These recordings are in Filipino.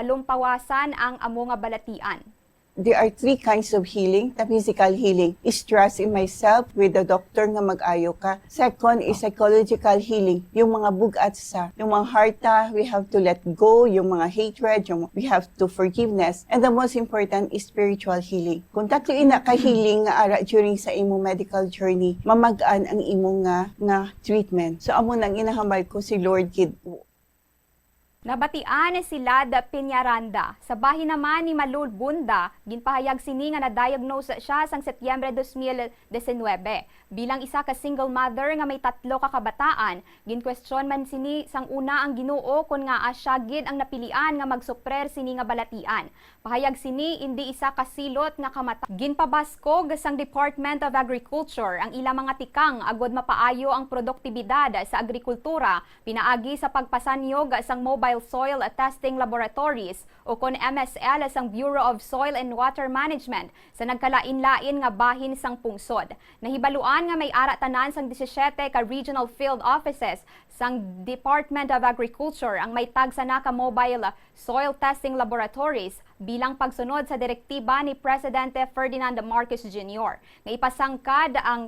malumpawasan ang amo nga balatian. There are three kinds of healing. The physical healing is trust in myself with the doctor nga mag-ayo ka. Second is psychological healing. Yung mga bugat sa, yung mga harta, we have to let go. Yung mga hatred, we have to forgiveness. And the most important is spiritual healing. Kung tatlo ina ka healing nga ara during sa imo medical journey, mamagaan ang imo nga treatment. So amo nang inahambal ko si Lord Kid. Nabatian sila da Piñaranda. Sa bahin naman ni Malul Bunda, ginpahayag sini nga na-diagnose siya sang Setyembre 2019. Bilang isa ka single mother nga may 3 ka kabataan, ginkwestiyon man sini sang una ang Ginoo kun nga asya gid ang napilian nga magsuprer sini nga balatian. Pahayag sini indi isa ka silot nga kamata. Ginpabaskog sang Department of Agriculture ang ilang mga tikang agod mapaayo ang produktibidad sa agrikultura pinaagi sa pagpasanyog sang mobile soil testing laboratories o kon MSL sang Bureau of Soil and Water Management sa nagkalain-lain nga bahin sang pungsod. Nahibaluan nga may ara tanan sang 17 ka regional field offices sang Department of Agriculture ang may tag sa naka mobile soil testing laboratories bilang pagsunod sa direktiba ni Presidente Ferdinand Marcos Jr. nga ipasangkad ang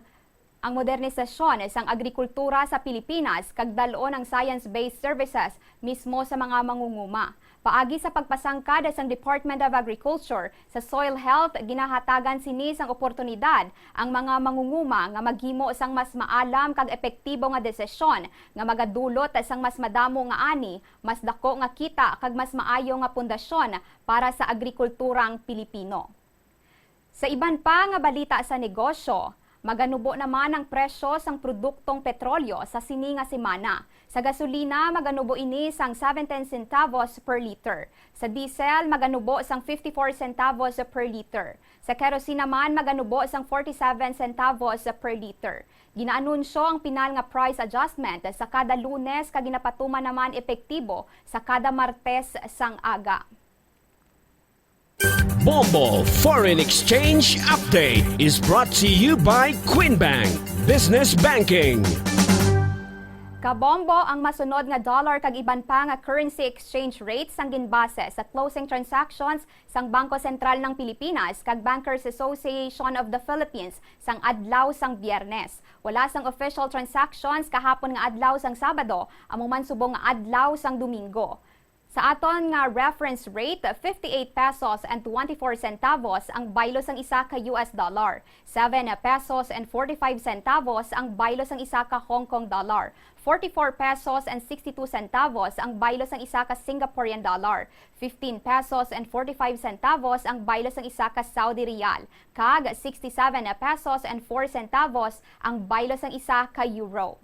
modernisasyon sang agrikultura sa Pilipinas kag dal-on ang science-based services mismo sa mga mangunguma. Paagi sa pagpasangkad sang Department of Agriculture sa soil health, ginahatagan sini sang oportunidad ang mga mangunguma nga maghimo sang mas maalam kag epektibo nga desisyon nga magadulot sang mas madamo nga ani, mas dako nga kita kag mas maayo nga pundasyon para sa agrikulturang Pilipino. Sa iban pa nga balita sa negosyo, maganubo naman ang presyo sang produktong petrolyo sa sini nga semana. Sa gasolina, maganubo ini sang 17 centavos per liter. Sa diesel, maganubo sang 54 centavos per liter. Sa kerosene naman, maganubo sang 47 centavos per liter. Ginaanunsyo ang pinal nga price adjustment sa kada Lunes kag ginapatuman naman epektibo sa kada Martes sang aga. Bombo Foreign Exchange Update is brought to you by Quinbank Business Banking. Kabombo ang masunod nga dollar kag iban pa nga currency exchange rates sang ginbase sa closing transactions sang Bangko Sentral ng Pilipinas kag Bankers Association of the Philippines sang adlaw sang Biyernes. Wala sang official transactions kahapon nga adlaw sang Sabado, amo man subong nga adlaw sang Domingo. Sa aton nga reference rate, 58 pesos and 24 centavos ang baylo sang isa ka US dollar. 7 pesos and 45 centavos ang baylo sang isa ka Hong Kong dollar. 44 pesos and 62 centavos ang baylo sang isa ka Singaporean dollar. 15 pesos and 45 centavos ang baylo sang isa ka Saudi Riyal. Kag 67 pesos and 4 centavos ang baylo sang isa ka euro.